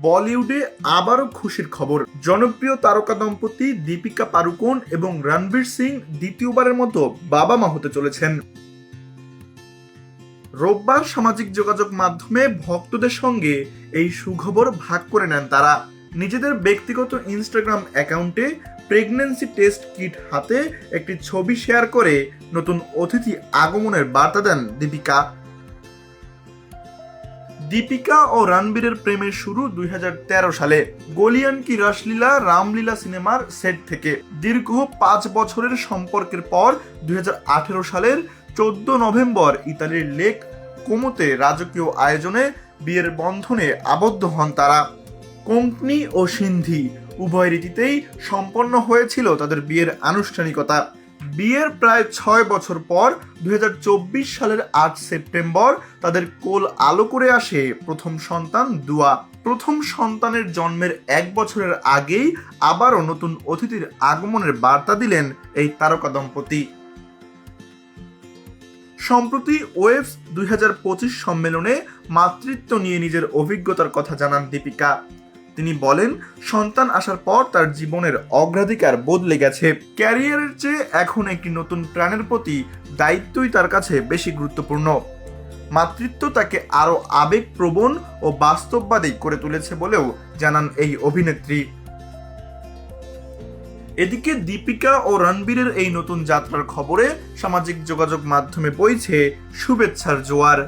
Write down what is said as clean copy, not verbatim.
বলিউডে আবারও খুশির খবর। জনপ্রিয় তারকা দম্পতি দীপিকা পাড়ুকোন এবং রণবীর সিং দ্বিতীয়বারের মতো বাবা মা হতে চলেছেন। রোববার সামাজিক যোগাযোগ মাধ্যমে ভক্তদের সঙ্গে এই সুখবর ভাগ করে নেন তারা। নিজেদের ব্যক্তিগত ইনস্টাগ্রাম অ্যাকাউন্টে প্রেগন্যান্সি টেস্ট কিট হাতে একটি ছবি শেয়ার করে নতুন অতিথি আগমনের বার্তা দেন দীপিকা। দীপিকা ও রণবীরের প্রেমের শুরু 2013 সালে গলিয়ান কি রাসলীলা রামলীলা সিনেমার সেট থেকে। দীর্ঘ 5 বছরের সম্পর্কের পর 2018 সালের 14 নভেম্বর ইতালির লেক কোমোতে রাজকীয় আয়োজনে বিয়ের বন্ধনে আবদ্ধ হন তারা। কোঙ্কনি ও সিন্ধি উভয় রীতিতেই সম্পন্ন হয়েছিল তাদের বিয়ের আনুষ্ঠানিকতা। বিয়ের প্রায় 6 বছর পর 2024 সালের 8 সেপ্টেম্বর তাদের কোল আলো করে আসে প্রথম সন্তান দুয়া। প্রথম সন্তানের জন্মের 1 বছরের আগেই আবারও নতুন অতিথির আগমনের বার্তা দিলেন এই তারকা দম্পতি। সম্প্রতি ওয়েভস 2025 সম্মেলনে মাতৃত্ব নিয়ে নিজের অভিজ্ঞতার কথা জানান দীপিকা। তিনি বলেন, সন্তান আসার পর তার জীবনের অগ্রাধিকার বদলে গেছে। ক্যারিয়ারের চেয়ে এখন একটি নতুন প্রাণের প্রতি দায়িত্বই তার কাছে বেশি গুরুত্বপূর্ণ। মাতৃত্ব তাকে আরও আবেগপ্রবণ ও বাস্তববাদী করে তুলেছে বলেও জানান এই অভিনেত্রী। এদিকে দীপিকা ও রণবীরের এই নতুন যাত্রার খবরে সামাজিক যোগাযোগ মাধ্যমে বইছে শুভেচ্ছার জোয়ার।